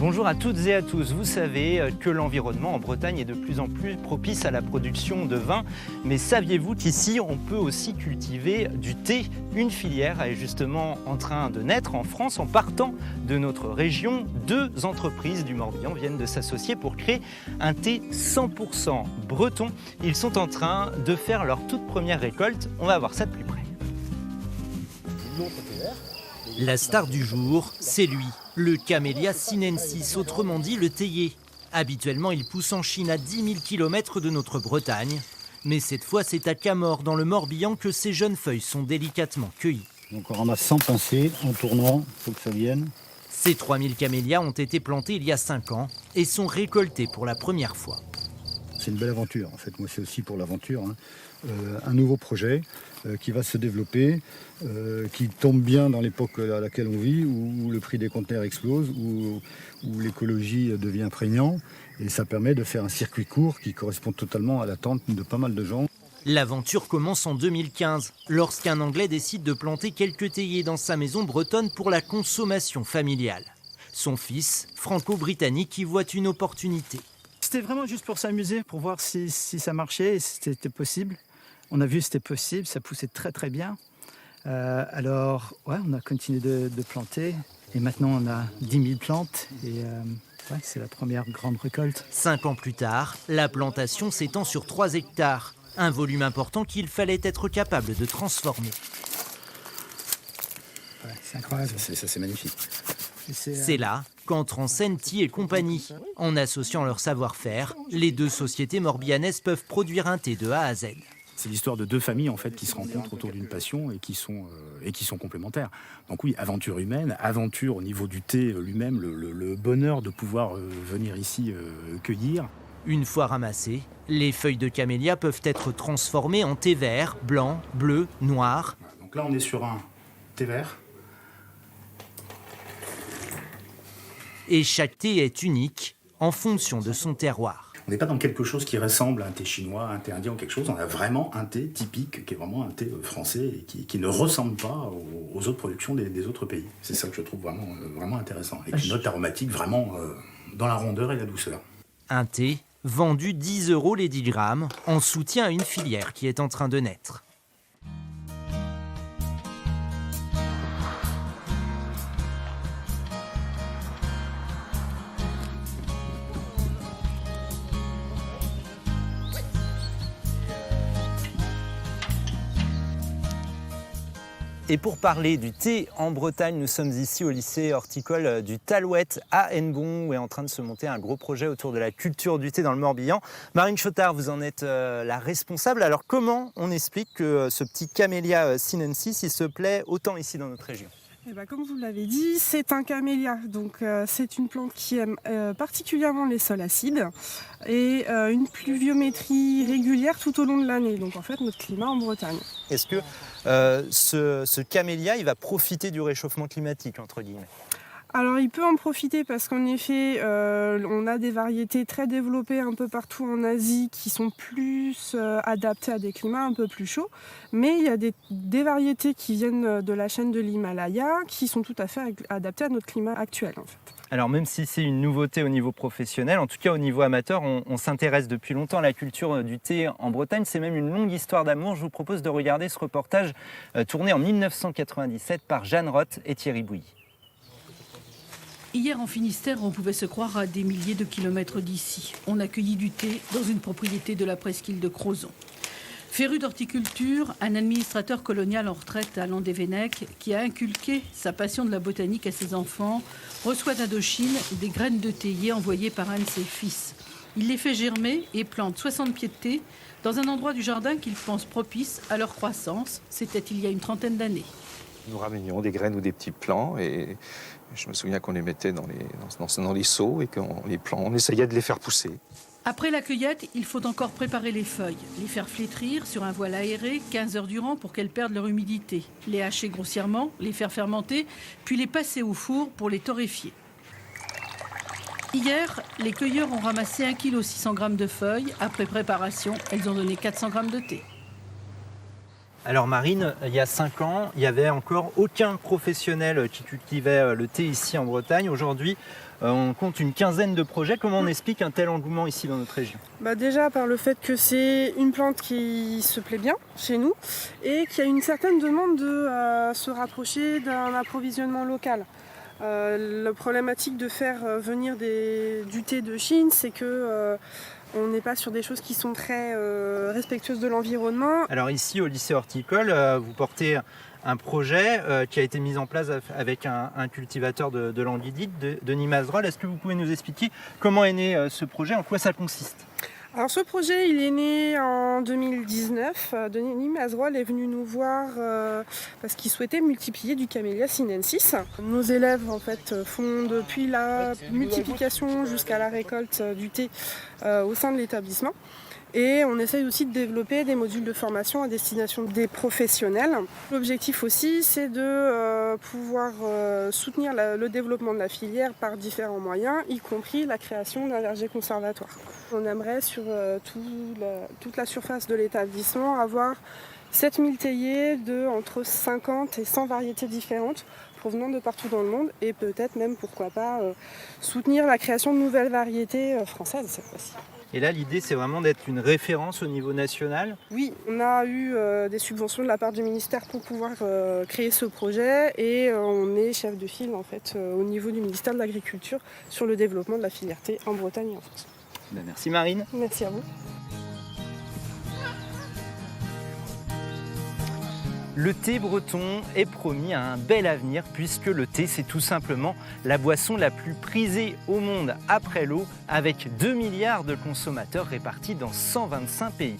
Bonjour à toutes et à tous. Vous savez que l'environnement en Bretagne est de plus en plus propice à la production de vin. Mais saviez-vous qu'ici, on peut aussi cultiver du thé? Une filière est justement en train de naître en France. En partant de notre région, 2 entreprises du Morbihan viennent de s'associer pour créer un thé 100% breton. Ils sont en train de faire leur toute première récolte. On va voir ça de plus près. La star du jour, c'est lui, le Camellia sinensis, autrement dit le théier. Habituellement, il pousse en Chine à 10 000 km de notre Bretagne. Mais cette fois, c'est à Camors, dans le Morbihan, que ces jeunes feuilles sont délicatement cueillies. Donc on ramasse sans pincer, en tournant, il faut que ça vienne. Ces 3000 camélias ont été plantés il y a 5 ans et sont récoltés pour la première fois. C'est une belle aventure, en fait. Moi, c'est aussi pour l'aventure. Un nouveau projet qui va se développer, qui tombe bien dans l'époque à laquelle on vit, où le prix des conteneurs explose, où l'écologie devient prégnant. Et ça permet de faire un circuit court qui correspond totalement à l'attente de pas mal de gens. L'aventure commence en 2015, lorsqu'un Anglais décide de planter quelques théiers dans sa maison bretonne pour la consommation familiale. Son fils, franco-britannique, y voit une opportunité. C'était vraiment juste pour s'amuser, pour voir si ça marchait et si c'était possible. On a vu que c'était possible, ça poussait très très bien. Alors, on a continué de planter et maintenant on a 10 000 plantes et c'est la première grande récolte. 5 ans plus tard, la plantation s'étend sur 3 hectares, un volume important qu'il fallait être capable de transformer. C'est incroyable. C'est magnifique. C'est là qu'entre en scène Thie et compagnie. En associant leur savoir-faire, les 2 sociétés morbihanaises peuvent produire un thé de A à Z. C'est l'histoire de 2 familles en fait qui se rencontrent autour d'une passion et qui sont complémentaires. Donc oui, aventure humaine, aventure au niveau du thé lui-même, le bonheur de pouvoir venir ici cueillir. Une fois ramassées, les feuilles de camélia peuvent être transformées en thé vert, blanc, bleu, noir. Donc là on est sur un thé vert. Et chaque thé est unique en fonction de son terroir. On n'est pas dans quelque chose qui ressemble à un thé chinois, un thé indien ou quelque chose. On a vraiment un thé typique, qui est vraiment un thé français et qui ne ressemble pas aux autres productions des autres pays. C'est ça que je trouve vraiment intéressant. Avec une note aromatique vraiment dans la rondeur et la douceur. Un thé vendu 10 € les 10 grammes, en soutien à une filière qui est en train de naître. Et pour parler du thé en Bretagne, nous sommes ici au lycée horticole du Talouette à Hennebont, où est en train de se monter un gros projet autour de la culture du thé dans le Morbihan. Marine Chotard, vous en êtes la responsable. Alors comment on explique que ce petit Camellia sinensis, il se plaît autant ici dans notre région ? Comme vous l'avez dit, c'est un camélia, donc c'est une plante qui aime particulièrement les sols acides et une pluviométrie régulière tout au long de l'année, donc en fait notre climat en Bretagne. Est-ce que ce camélia, il va profiter du réchauffement climatique, entre guillemets ? Alors il peut en profiter parce qu'en effet, on a des variétés très développées un peu partout en Asie qui sont plus adaptées à des climats un peu plus chauds. Mais il y a des variétés qui viennent de la chaîne de l'Himalaya qui sont tout à fait adaptées à notre climat actuel en fait. Alors même si c'est une nouveauté au niveau professionnel, en tout cas au niveau amateur, on s'intéresse depuis longtemps à la culture du thé en Bretagne. C'est même une longue histoire d'amour. Je vous propose de regarder ce reportage tourné en 1997 par Jeanne Roth et Thierry Bouilly. Hier en Finistère, on pouvait se croire à des milliers de kilomètres d'ici. On accueillit du thé dans une propriété de la presqu'île de Crozon. Féru d'horticulture, un administrateur colonial en retraite à Landévennec qui a inculqué sa passion de la botanique à ses enfants, reçoit d'Indochine des graines de théier envoyées par un de ses fils. Il les fait germer et plante 60 pieds de thé dans un endroit du jardin qu'il pense propice à leur croissance. C'était il y a une trentaine d'années. Nous ramenions des graines ou des petits plants et je me souviens qu'on les mettait dans les seaux et on essayait de les faire pousser. Après la cueillette, il faut encore préparer les feuilles, les faire flétrir sur un voile aéré 15 heures durant pour qu'elles perdent leur humidité, les hacher grossièrement, les faire fermenter, puis les passer au four pour les torréfier. Hier, les cueilleurs ont ramassé 1 kg 600 g de feuilles. Après préparation, elles ont donné 400 g de thé. Alors Marine, il y a 5 ans, il n'y avait encore aucun professionnel qui cultivait le thé ici en Bretagne. Aujourd'hui, on compte une quinzaine de projets. Comment on explique un tel engouement ici dans notre région ? Déjà par le fait que c'est une plante qui se plaît bien chez nous et qu'il y a une certaine demande de se rapprocher d'un approvisionnement local. La problématique de faire venir du thé de Chine, c'est que on n'est pas sur des choses qui sont très respectueuses de l'environnement. Alors ici au lycée horticole, vous portez un projet qui a été mis en place avec un cultivateur de languidite, Denis Mazerolles. Est-ce que vous pouvez nous expliquer comment est né ce projet, en quoi ça consiste ? Alors ce projet, il est né en 2019. Denis Mazerolles est venu nous voir parce qu'il souhaitait multiplier du Camellia sinensis. Nos élèves en fait font depuis la multiplication jusqu'à la récolte du thé au sein de l'établissement. Et on essaye aussi de développer des modules de formation à destination des professionnels. L'objectif aussi, c'est de pouvoir soutenir le développement de la filière par différents moyens, y compris la création d'un verger conservatoire. On aimerait sur toute la surface de l'établissement avoir 7000 théiers de entre 50 et 100 variétés différentes provenant de partout dans le monde et peut-être même, pourquoi pas, soutenir la création de nouvelles variétés françaises cette fois-ci. Et là, l'idée, c'est vraiment d'être une référence au niveau national. Oui, on a eu des subventions de la part du ministère pour pouvoir créer ce projet et on est chef de file en fait au niveau du ministère de l'Agriculture sur le développement de la filière thé en Bretagne et en France. Merci Marine. Merci à vous. Le thé breton est promis à un bel avenir puisque le thé, c'est tout simplement la boisson la plus prisée au monde après l'eau avec 2 milliards de consommateurs répartis dans 125 pays.